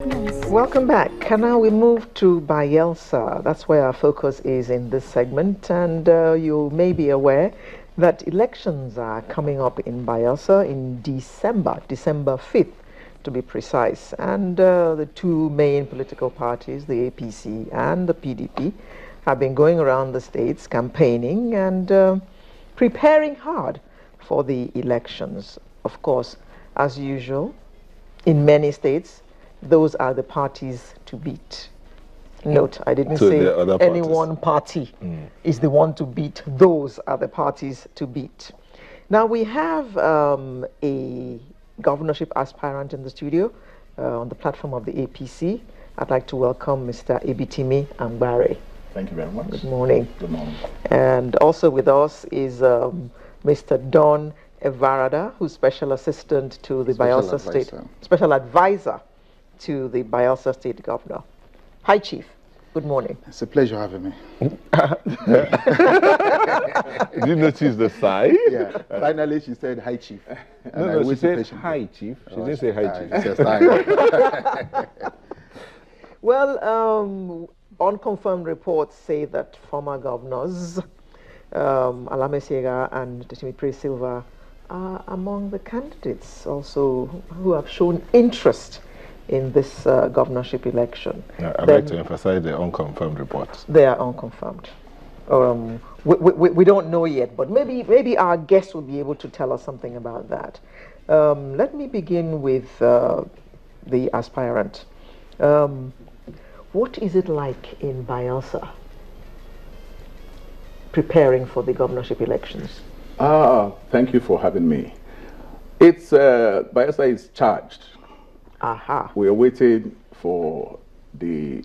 Welcome back. And now we move to Bayelsa. That's where our focus is in this segment. And you may be aware that elections are coming up in Bayelsa in December 5th to be precise. And the two main political parties, the APC and the PDP, have been going around the states campaigning and preparing hard for the elections. Of course, as usual, in many states, those are the parties to beat. Note, I didn't say any one party is the one to beat. Those are the parties to beat. Now, we have a governorship aspirant in the studio on the platform of the APC. I'd like to welcome Mr. Ebitimi Ambare. Thank you very much. Good morning. Good morning. And also with us is Mr. Don Evarada, who's Special Assistant to the Bayelsa State, Special Advisor to the Bayelsa State Governor. Hi, Chief. Good morning. It's a pleasure having me. Did you notice the sigh? Yeah. Finally, she said, hi, Chief. And no, she said, hi, Chief. She didn't say hi, Chief. Well, unconfirmed reports say that former governors, Alame Sega and Dimitri Silva, are among the candidates also who have shown interest in this governorship election. I'd like to emphasize the unconfirmed reports. They are unconfirmed. We don't know yet, but maybe our guest will be able to tell us something about that. Let me begin with the aspirant. What is it like in Bayelsa preparing for the governorship elections? Thank you for having me. It's Bayelsa is charged. Aha. We are waiting for the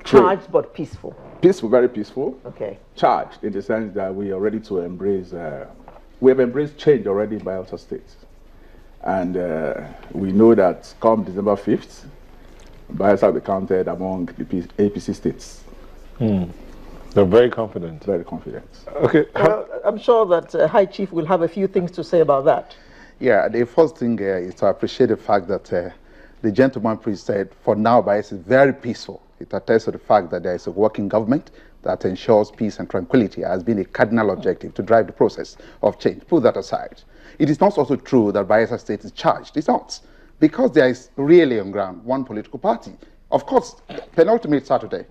charged but peaceful. Peaceful, very peaceful. Okay. Charged in the sense that we are ready to embrace. We have embraced change already in Bayelsa State, and we know that come December 5th, Bayelsa will be counted among the APC states. They're very confident. Very confident. Okay. I'm sure that High Chief will have a few things to say about that. Yeah, the first thing is to appreciate the fact that the gentleman priest said, for now, Bayelsa is very peaceful. It attests to the fact that there is a working government that ensures peace and tranquility has been a cardinal objective to drive the process of change. Put that aside. It is not also true that Bayelsa State is charged. It's not. Because there is really on ground one political party. Of course, penultimate Saturday,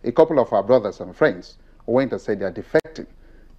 a couple of our brothers and friends went and said they are defecting.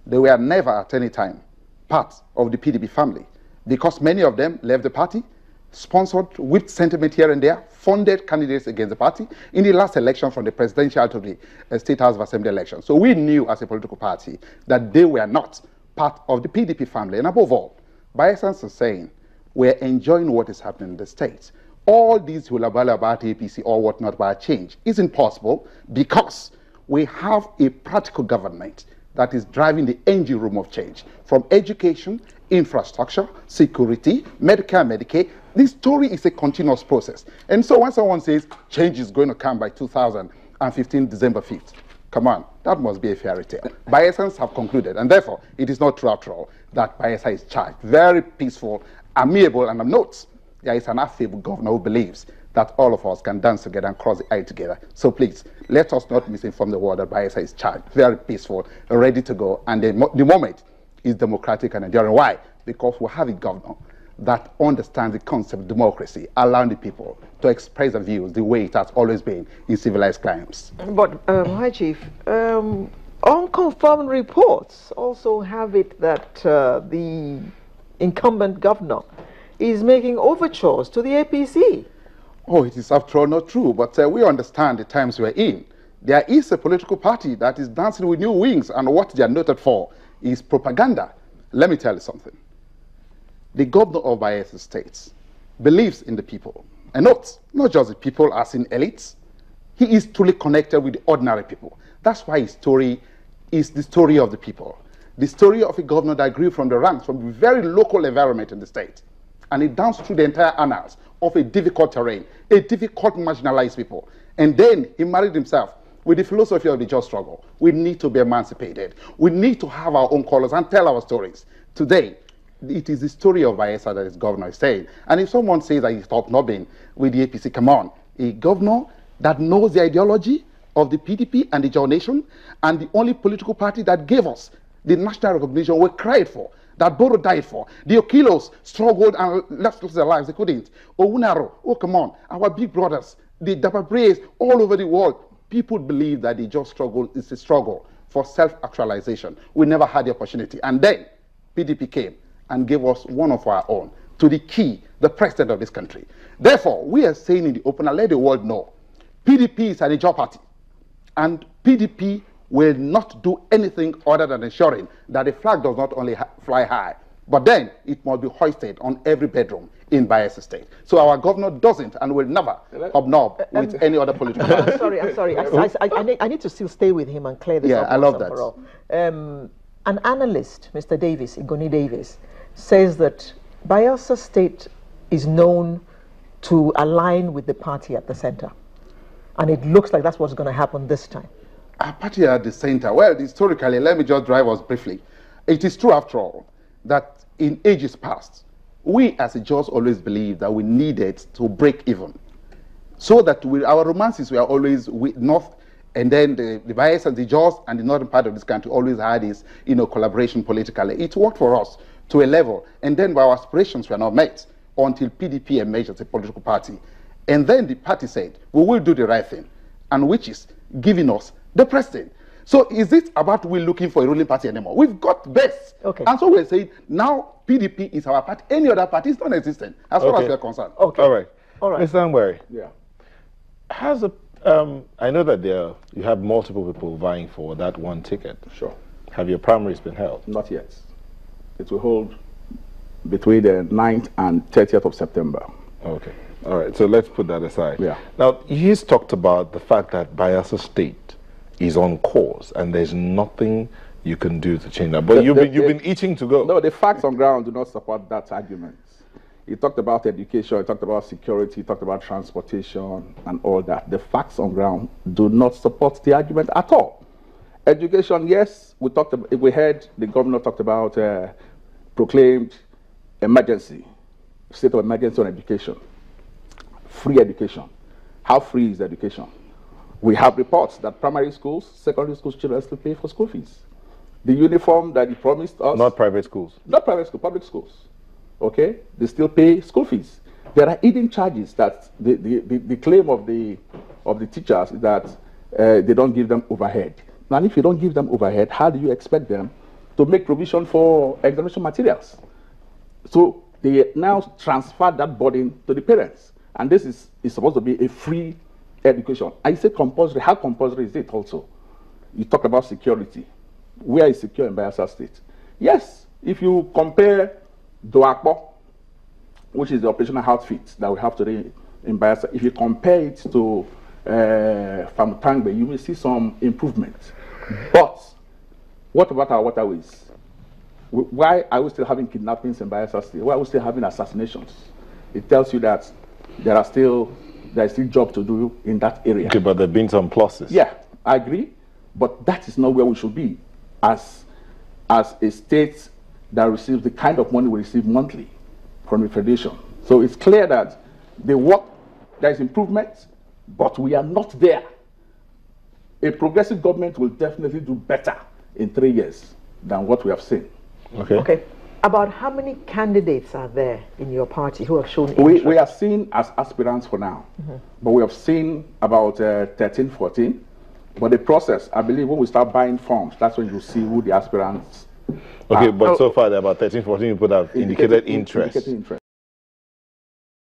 They were never at any time part of the PDP family, because many of them left the party, sponsored with sentiment here and there, funded candidates against the party in the last election from the presidential to the State House of Assembly election. So we knew as a political party that they were not part of the PDP family. And above all, by essence of saying, we're enjoying what is happening in the States. All these hulabala about APC or whatnot about change isn't possible because we have a practical government that is driving the engine room of change, from education, infrastructure, security, Medicare, Medicaid. This story is a continuous process. And so when someone says change is going to come by 2015, December 5th, come on, that must be a fairy tale. Bayelsans have concluded, and therefore it is not true after all, that Bayelsa is charged. Very peaceful, amiable, and notes. There is an affable governor who believes that all of us can dance together and cross the aisle together. So please, let us not misinform the world that Bayelsa is charged. Very peaceful, ready to go, and the moment is democratic and enduring. Why? Because we have a governor that understands the concept of democracy, allowing the people to express their views the way it has always been in civilized climes. But, High Chief, unconfirmed reports also have it that the incumbent governor is making overtures to the APC. Oh, it is after all not true, but we understand the times we're in. There is a political party that is dancing with new wings, and what they are noted for is propaganda. Let me tell you something. The governor of Bayelsa State believes in the people. And not just the people as in elites. He is truly connected with the ordinary people. That's why his story is the story of the people. The story of a governor that grew from the ranks, from a very local environment in the state. And it danced through the entire annals of a difficult terrain, a difficult marginalized people. And then he married himself with the philosophy of the just struggle. We need to be emancipated. We need to have our own colors and tell our stories. Today, it is the story of Bayelsa that his governor is saying. And if someone says that he stopped not being with the APC, come on, a governor that knows the ideology of the PDP and the Jaw Nation, and the only political party that gave us the national recognition we cried for, that Boro died for. The Okilos struggled and left their lives. They couldn't. Owunaro, oh come on, our big brothers, the Dababrays all over the world. People believe that the just struggle is a struggle for self-actualization. We never had the opportunity. And then PDP came and gave us one of our own, to the key, the president of this country. Therefore, we are saying in the open and let the world know, PDP is an Ijaw party. And PDP will not do anything other than ensuring that the flag does not only fly high, but then it must be hoisted on every bedroom in Bayelsa State. So our governor doesn't and will never hobnob with any other political party. I'm sorry. I need to still stay with him and clear this up. Yeah, I love that. For all. An analyst, Mr. Davis, Igoni Davis, says that Bayelsa State is known to align with the party at the center. And it looks like that's what's going to happen this time. Our party at the center, well, historically, let me just drive us briefly. It is true, after all, that in ages past, we as a Jaws always believed that we needed to break even. So that our romances were always with North, and then the Bayelsa and the Jaws and the northern part of this country always had this, collaboration politically. It worked for us to a level, and then our aspirations were not met until PDP emerged as a political party. And then the party said, we will do the right thing, and which is giving us the president. So is it about we looking for a ruling party anymore? We've got best. Okay. And so we're saying now PDP is our party. Any other party is non-existent as far as we're concerned. Okay. All right. Mr. Anwari. Yeah. I know that you have multiple people vying for that one ticket. Sure. Have your primaries been held? Not yet. It will hold between the 9th and 30th of September. Okay. All right. So let's put that aside. Yeah. Now, he's talked about the fact that Bayelsa State is on course and there's nothing you can do to change that. But you've been itching to go. No, the facts on ground do not support that argument. He talked about education, he talked about security, he talked about transportation and all that. The facts on ground do not support the argument at all. Education, yes, we heard the governor talked about proclaimed emergency, state of emergency on education. Free education. How free is education? We have reports that primary schools, secondary schools, children still pay for school fees. The uniform that he promised us... Not private schools. Not private schools, public schools. Okay? They still pay school fees. There are hidden charges that the claim of the teachers is that they don't give them overhead. Now, if you don't give them overhead, how do you expect them to make provision for examination materials? So they now transfer that burden to the parents. And this is supposed to be a free education. I say compulsory. How compulsory is it also? You talk about security. Where is secure in Bayelsa State? Yes, if you compare Doakpo, which is the operational outfit that we have today in Bayelsa, if you compare it to Famutangbe, you will see some improvement. But what about our waterways? Why are we still having kidnappings in Bayelsa State? Why are we still having assassinations? It tells you that there is still job to do in that area. Okay, but there have been some pluses. Yeah, I agree. But that is not where we should be as a state that receives the kind of money we receive monthly from the Federation. So it's clear that there is improvement, but we are not there. A progressive government will definitely do better in 3 years than what we have seen. Okay. About how many candidates are there in your party who have shown interest? We are seen as aspirants for now, but we have seen about 13, 14. But the process, I believe, when we start buying forms, that's when you see who the aspirants are. Okay, but so far there are about 13, 14 people that have indicated interest.